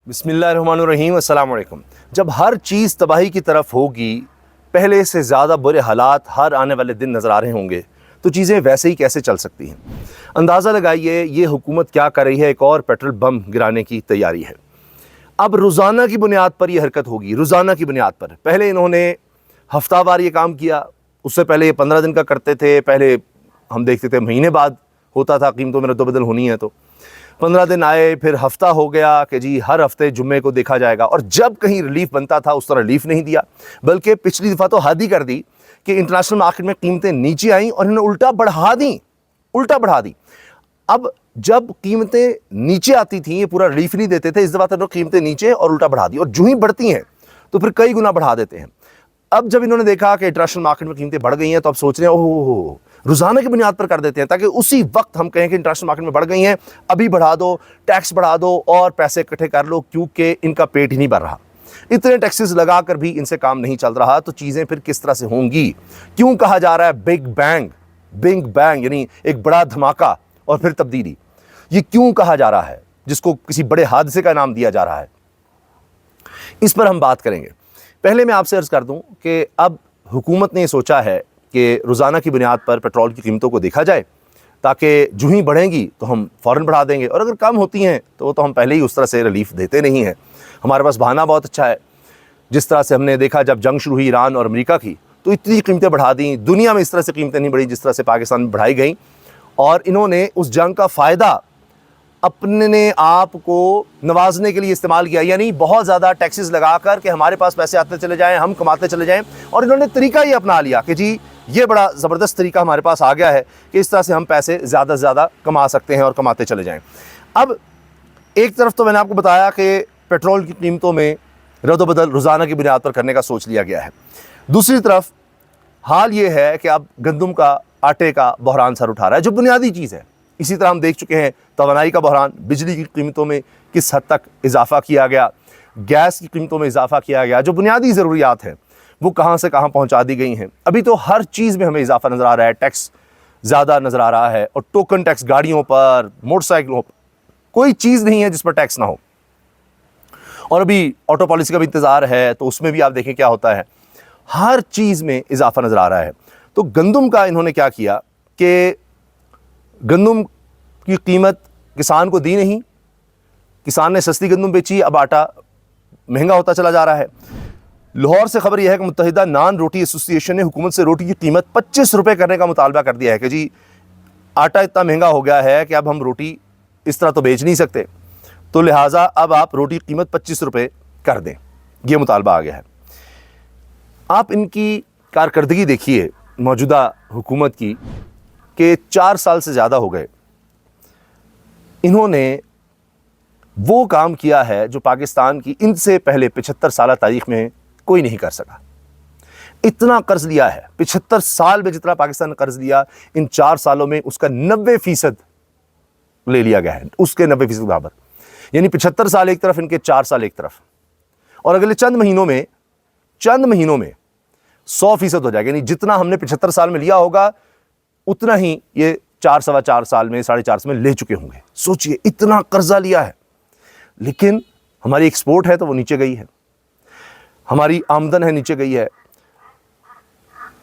بسم اللہ الرحمن الرحیم، السلام علیکم۔ جب ہر چیز تباہی کی طرف ہوگی، پہلے سے زیادہ برے حالات ہر آنے والے دن نظر آ رہے ہوں گے، تو چیزیں ویسے ہی کیسے چل سکتی ہیں؟ اندازہ لگائیے یہ حکومت کیا کر رہی ہے، ایک اور پیٹرول بم گرانے کی تیاری ہے۔ اب روزانہ کی بنیاد پر یہ حرکت ہوگی، روزانہ کی بنیاد پر۔ پہلے انہوں نے ہفتہ وار یہ کام کیا، اس سے پہلے یہ 15 دن کا کرتے تھے، پہلے ہم دیکھتے تھے مہینے بعد ہوتا تھا، قیمتوں میں رد و بدل ہونی ہے تو 15 دن آئے، پھر ہفتہ ہو گیا کہ جی ہر ہفتے جمعے کو دیکھا جائے گا، اور جب کہیں ریلیف بنتا تھا اس طرح ریلیف نہیں دیا، بلکہ پچھلی دفعہ تو حد ہی کر دی کہ انٹرنیشنل مارکیٹ میں قیمتیں نیچے آئیں اور انہوں نے الٹا بڑھا دی۔ اب جب قیمتیں نیچے آتی تھیں یہ پورا ریلیف نہیں دیتے تھے، اس دفعہ تو قیمتیں نیچے اور الٹا بڑھا دی، اور جو ہی بڑھتی ہیں تو پھر کئی گنا بڑھا دیتے ہیں۔ اب جب انہوں نے دیکھا کہ انٹرنیشنل مارکیٹ میں قیمتیں بڑھ گئی ہیں تو اب سوچ رہے ہیں اوہ روزانہ کی بنیاد پر کر دیتے ہیں، تاکہ اسی وقت ہم کہیں کہ انٹرنیشنل مارکیٹ میں بڑھ گئی ہیں، ابھی بڑھا دو، ٹیکس بڑھا دو اور پیسے اکٹھے کر لو، کیونکہ ان کا پیٹ ہی نہیں بھر رہا۔ اتنے ٹیکسز لگا کر بھی ان سے کام نہیں چل رہا، تو چیزیں پھر کس طرح سے ہوں گی؟ کیوں کہا جا رہا ہے بگ بینگ یعنی ایک بڑا دھماکہ اور پھر تبدیلی؟ یہ کیوں کہا جا رہا ہے، جس کو کسی بڑے حادثے کا نام دیا جا رہا ہے؟ اس پر ہم بات کریں گے۔ پہلے میں آپ سے عرض کر دوں کہ اب حکومت نے یہ سوچا ہے کہ روزانہ کی بنیاد پر پیٹرول کی قیمتوں کو دیکھا جائے، تاکہ جو ہی بڑھیں گی تو ہم فوراً بڑھا دیں گے، اور اگر کم ہوتی ہیں تو وہ تو ہم پہلے ہی اس طرح سے ریلیف دیتے نہیں ہیں۔ ہمارے پاس بہانہ بہت اچھا ہے، جس طرح سے ہم نے دیکھا جب جنگ شروع ہوئی ایران اور امریکہ کی، تو اتنی قیمتیں بڑھا دیں، دنیا میں اس طرح سے قیمتیں نہیں بڑھی جس طرح سے پاکستان میں بڑھائی گئیں، اور انہوں نے اس جنگ کا فائدہ اپنے آپ کو نوازنے کے لیے استعمال کیا، یعنی بہت زیادہ ٹیکسز لگا کر کہ ہمارے پاس پیسے آتے چلے جائیں، ہم کماتے چلے جائیں، اور انہوں نے طریقہ یہ اپنا لیا کہ جی یہ بڑا زبردست طریقہ ہمارے پاس آ گیا ہے کہ اس طرح سے ہم پیسے زیادہ سے زیادہ کما سکتے ہیں اور کماتے چلے جائیں۔ اب ایک طرف تو میں نے آپ کو بتایا کہ پیٹرول کی قیمتوں میں رد و بدل روزانہ کی بنیاد پر کرنے کا سوچ لیا گیا ہے، دوسری طرف حال یہ ہے کہ اب گندم کا آٹے کا بحران سر اٹھا رہا ہے، جو بنیادی چیز ہے۔ اسی طرح ہم دیکھ چکے ہیں توانائی کا بحران، بجلی کی قیمتوں میں کس حد تک اضافہ کیا گیا، گیس کی قیمتوں میں اضافہ کیا گیا، جو بنیادی ضروریات ہیں وہ کہاں سے کہاں پہنچا دی گئی ہیں۔ ابھی تو ہر چیز میں ہمیں اضافہ نظر آ رہا ہے، ٹیکس زیادہ نظر آ رہا ہے، اور ٹوکن ٹیکس گاڑیوں پر، موٹر سائیکلوں پر، کوئی چیز نہیں ہے جس پر ٹیکس نہ ہو۔ اور ابھی آٹو پالیسی کا بھی انتظار ہے، تو اس میں بھی آپ دیکھیں کیا ہوتا ہے، ہر چیز میں اضافہ نظر آ رہا ہے۔ تو گندم کا انہوں نے کیا کیا کہ گندم کی قیمت کسان کو دی نہیں، کسان نے سستی گندم بیچی، اب آٹا مہنگا ہوتا چلا جا رہا ہے۔ لاہور سے خبر یہ ہے کہ متحدہ نان روٹی ایسوسی ایشن نے حکومت سے روٹی کی قیمت 25 روپے کرنے کا مطالبہ کر دیا ہے کہ جی آٹا اتنا مہنگا ہو گیا ہے کہ اب ہم روٹی اس طرح تو بیچ نہیں سکتے، تو لہٰذا اب آپ روٹی کی قیمت 25 روپے کر دیں، یہ مطالبہ آ گیا ہے۔ آپ ان کی کارکردگی دیکھیے موجودہ حکومت کی، کہ 4 سال سے زیادہ ہو گئے انہوں نے وہ کام کیا ہے جو پاکستان کی ان سے پہلے 75 سالہ تاریخ میں کوئی نہیں کر سکا۔ اتنا قرض لیا ہے، 75 سال میں جتنا پاکستان نے قرض لیا، ان 4 سالوں میں اس کا 90% لے لیا گیا ہے، اس کے 90% برابر، یعنی 75 سال ایک طرف، ان کے 4 سال ایک طرف، اور اگلے چند مہینوں میں 100% ہو جائے گا، یعنی جتنا ہم نے 75 سال میں لیا ہوگا اتنا ہی یہ 4 سال میں 4.5 میں لے چکے ہوں گے۔ سوچئے اتنا قرضہ لیا ہے، لیکن ہماری ایکسپورٹ ہے تو وہ نیچے گئی ہے، ہماری آمدن ہے نیچے گئی ہے،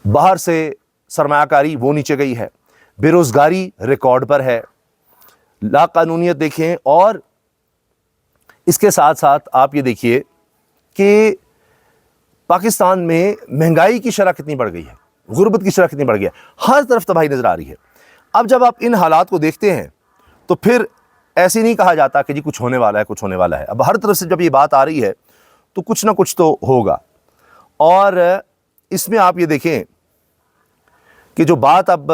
باہر سے سرمایہ کاری وہ نیچے گئی ہے، بے روزگاری ریکارڈ پر ہے، لا قانونیت دیکھیں، اور اس کے ساتھ ساتھ آپ یہ دیکھیے کہ پاکستان میں مہنگائی کی شرح کتنی بڑھ گئی ہے، غربت کی شرح کتنی بڑھ گئی ہے، ہر طرف تباہی نظر آ رہی ہے۔ اب جب آپ ان حالات کو دیکھتے ہیں تو پھر ایسے نہیں کہا جاتا کہ جی کچھ ہونے والا ہے، اب ہر طرف سے جب یہ بات آ رہی ہے تو کچھ نہ کچھ تو ہوگا۔ اور اس میں آپ یہ دیکھیں کہ جو بات اب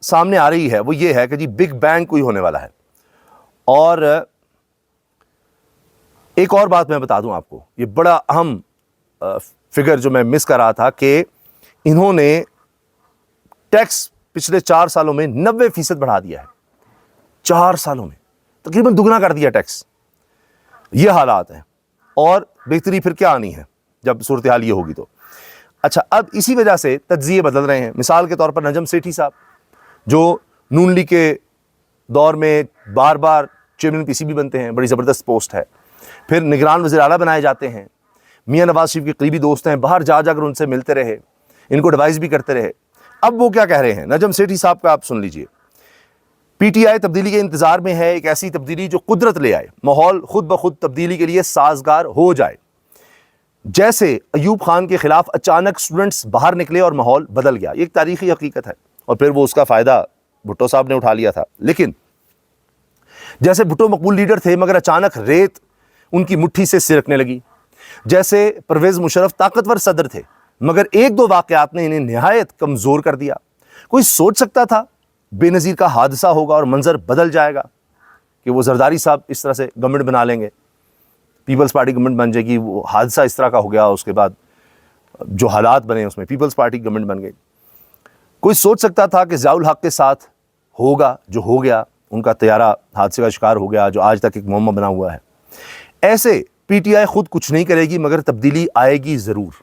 سامنے آ رہی ہے وہ یہ ہے کہ جی بگ بینگ کوئی ہونے والا ہے۔ اور ایک اور بات میں بتا دوں آپ کو، یہ بڑا اہم فگر جو میں مس کر رہا تھا، کہ انہوں نے ٹیکس پچھلے 4 سالوں میں 90% بڑھا دیا ہے، 4 سالوں میں تقریباً دگنا کر دیا ٹیکس۔ یہ حالات ہیں، اور بہتری پھر کیا آنی ہے جب صورتحال یہ ہوگی تو۔ اچھا، اب اسی وجہ سے تجزیے بدل رہے ہیں۔ مثال کے طور پر نجم سیٹھی صاحب، جو نون لیگ کے دور میں بار بار چیئرمین پی سی بی بنتے ہیں، بڑی زبردست پوسٹ ہے، پھر نگران وزیر اعلیٰ بنائے جاتے ہیں، میاں نواز شریف کے قریبی دوست ہیں، باہر جا کر ان سے ملتے رہے، ان کو ایڈوائز بھی کرتے رہے۔ اب وہ کیا کہہ رہے ہیں، نجم سیٹھی صاحب کا آپ سن لیجئے۔ پی ٹی آئی تبدیلی کے انتظار میں ہے، ایک ایسی تبدیلی جو قدرت لے آئے، ماحول خود بخود تبدیلی کے لیے سازگار ہو جائے۔ جیسے ایوب خان کے خلاف اچانک سٹوڈنٹس باہر نکلے اور ماحول بدل گیا، یہ ایک تاریخی حقیقت ہے، اور پھر وہ اس کا فائدہ بھٹو صاحب نے اٹھا لیا تھا۔ لیکن جیسے بھٹو مقبول لیڈر تھے مگر اچانک ریت ان کی مٹھی سے سرکنے لگی، جیسے پرویز مشرف طاقتور صدر تھے مگر ایک دو واقعات نے انہیں نہایت کمزور کر دیا۔ کوئی سوچ سکتا تھا بے نظیر کا حادثہ ہوگا اور منظر بدل جائے گا، کہ وہ زرداری صاحب اس طرح سے گورنمنٹ بنا لیں گے، پیپلز پارٹی گورنمنٹ بن جائے گی، وہ حادثہ اس طرح کا ہو گیا، اس کے بعد جو حالات بنے اس میں پیپلز پارٹی گورنمنٹ بن گئی۔ کوئی سوچ سکتا تھا کہ ضیاء الحق کے ساتھ ہوگا جو ہو گیا، ان کا طیارہ حادثے کا شکار ہو گیا جو آج تک ایک معمہ بنا ہوا ہے۔ ایسے پی ٹی آئی خود کچھ نہیں کرے گی مگر تبدیلی آئے گی ضرور۔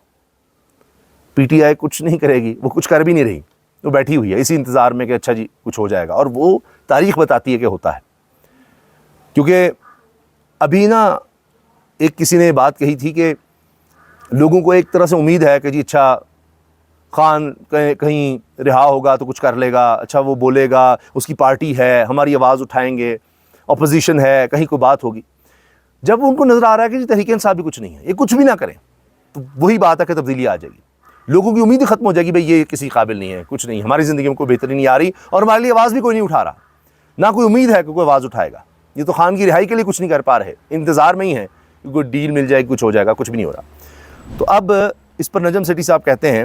پی ٹی آئی کچھ نہیں کرے گی، وہ کچھ کر بھی نہیں رہی، وہ بیٹھی ہوئی ہے اسی انتظار میں کہ اچھا جی کچھ ہو جائے گا، اور وہ تاریخ بتاتی ہے کہ ہوتا ہے۔ کیونکہ ابھی نا ایک کسی نے بات کہی تھی کہ لوگوں کو ایک طرح سے امید ہے کہ جی اچھا خان کہیں رہا ہوگا تو کچھ کر لے گا، اچھا وہ بولے گا، اس کی پارٹی ہے، ہماری آواز اٹھائیں گے، اپوزیشن ہے، کہیں کوئی بات ہوگی۔ جب ان کو نظر آ رہا ہے کہ جی تحریک انصاف بھی کچھ نہیں ہے، یہ کچھ بھی نہ کریں، تو وہی بات ہے کہ تبدیلی آ جائے گی، لوگوں کی امید ختم ہو جائے گی، بھئی یہ کسی قابل نہیں ہے، کچھ نہیں، ہماری زندگی میں کوئی بہتری نہیں آ رہی اور ہمارے لیے آواز بھی کوئی نہیں اٹھا رہا، نہ کوئی امید ہے کہ کوئی آواز اٹھائے گا۔ یہ تو خان کی رہائی کے لیے کچھ نہیں کر پا رہے، انتظار میں ہی ہے کہ کوئی ڈیل مل جائے، کچھ ہو جائے گا، کچھ بھی نہیں ہو رہا۔ تو اب اس پر نجم سیٹھی صاحب کہتے ہیں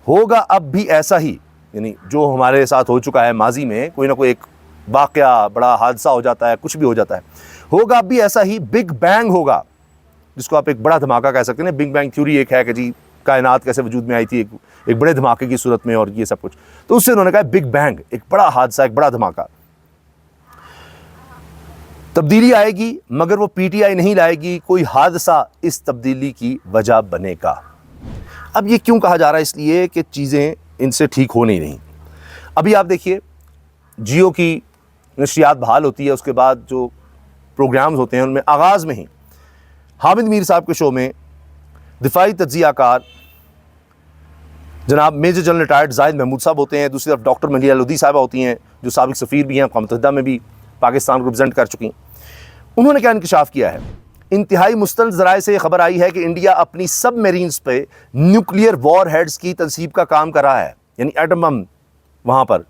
ہوگا اب بھی ایسا ہی، یعنی جو ہمارے ساتھ ہو چکا ہے ماضی میں، کوئی نہ کوئی ایک واقعہ بڑا حادثہ ہو جاتا ہے، کچھ بھی ہو جاتا ہے، ہوگا اب بھی ایسا ہی، بگ بینگ ہوگا، جس کو آپ ایک بڑا دھماکہ کہہ سکتے ہیں۔ بگ بینگ تھیوری ایک ہے کہ جی کائنات کیسے وجود میں آئی تھی ایک بڑے دھماکے کی صورت میں، اور یہ سب کچھ، تو اس سے انہوں نے کہا بگ بینگ، ایک بڑا حادثہ، ایک بڑا دھماکہ۔ تبدیلی آئے گی مگر وہ پی ٹی آئی نہیں لائے گی، کوئی حادثہ اس تبدیلی کی وجہ بنے گا۔ اب یہ کیوں کہا جا رہا ہے؟ اس لیے کہ چیزیں ان سے ٹھیک ہو نہیں رہی۔ ابھی آپ دیکھیے جیو کی نشریات بحال ہوتی ہے، اس کے بعد جو پروگرامز ہوتے ہیں ان میں آغاز میں ہی حامد میر صاحب کے شو میں دفاعی تجزیہ کار جناب میجر جنرل ریٹائرڈ زاہد محمود صاحب ہوتے ہیں، دوسری طرف ڈاکٹر ملیحہ لودھی صاحبہ ہوتی ہیں جو سابق سفیر بھی ہیں، اقوام متحدہ میں بھی پاکستان کو ریپرزینٹ کر چکی ہیں۔ انہوں نے کیا انکشاف کیا ہے؟ انتہائی مستند ذرائع سے یہ خبر آئی ہے کہ انڈیا اپنی سب میرینز پہ نیوکلیئر وار ہیڈز کی تنصیب کا کام کر رہا ہے، یعنی ایٹم بم وہاں پر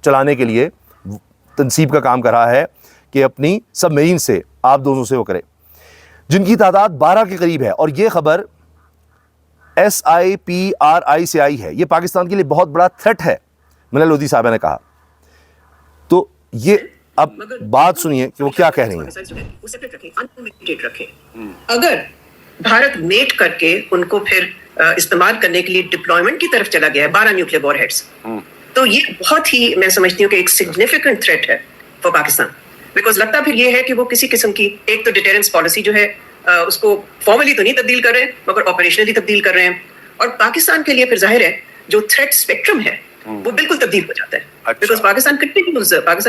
چلانے کے لیے تنصیب کا کام کر رہا ہے کہ اپنی سب میرین سے آپ دوزوں سے وہ کرے، جن کی تعداد 12 کے قریب ہے، اور یہ خبر SIPRI سے آئی ہے۔ یہ پاکستان کے لیے بہت بڑا تھریٹ ہے، ملیحہ لودھی صاحبہ نے کہا۔ تو یہ اب بات سنیے کہ وہ کیا کہہ رہی ہیں۔ اگر بھارت میٹ کر کے ان کو پھر استعمال کرنے کے لیے ڈپلائمنٹ کی طرف چلا گیا ہے 12 نیوکلیئر وار ہیڈز، تو یہ بہت ہی میں سمجھتی ہوں کہ ایک سگنیفیکنٹ تھریٹ ہے فار پاکستان، بیکاز لگتا پھر یہ ہے کہ وہ کسی قسم کی ایک تو ڈیٹرنس پالیسی جو ہے اس کو فارملی تو نہیں تبدیل کر رہے ہیں مگر آپریشنلی تبدیل کر رہے ہیں، اور پاکستان کے لیے پھر ظاہر ہے جو تھریٹ اسپیکٹرم ہے وہ بالکل تبدیل ہو جاتا ہے، because Pakistan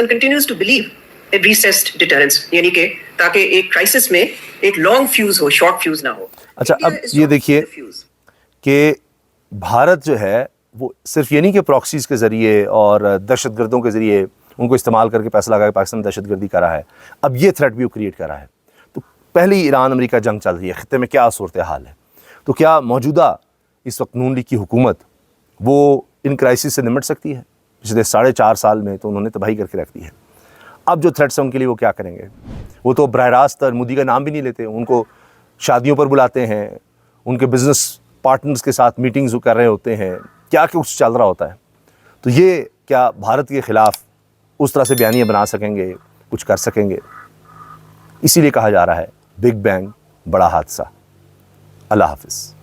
continues to believe in recessed deterrence, یعنی کہ تاکہ ایک کرائسس میں ایک لانگ فیوز ہو، شارٹ فیوز نہ ہو۔ اچھا اب یہ دیکھیے کہ بھارت جو ہے وہ صرف یہ نہیں کہ پراکسیز کے ذریعے اور دہشت گردوں کے ذریعے ان کو استعمال کر کے پیسہ لگا کے پاکستان دہشت گردی کر رہا ہے، اب یہ تھریٹ بھی وہ کریٹ کر رہا ہے۔ تو پہلی ایران امریکہ جنگ چل رہی ہے، خطے میں کیا صورتحال ہے، تو کیا موجودہ اس وقت نون لیگ کی حکومت وہ ان کرائسس سے نمٹ سکتی ہے؟ پچھلے 4.5 سال میں تو انہوں نے تباہی کر کے رکھ دی ہے۔ اب جو تھریٹس ہیں ان کے لیے وہ کیا کریں گے؟ وہ تو براہ راست مودی کا نام بھی نہیں لیتے، ان کو شادیوں پر بلاتے ہیں، ان کے بزنس پارٹنرز کے ساتھ میٹنگز کر رہے ہوتے ہیں، کیا کچھ چل رہا ہوتا ہے۔ تو یہ کیا بھارت کے خلاف اس طرح سے بیانیے بنا سکیں گے، کچھ کر سکیں گے؟ اسی لیے کہا جا رہا ہے بگ بینگ، بڑا حادثہ۔ اللہ حافظ۔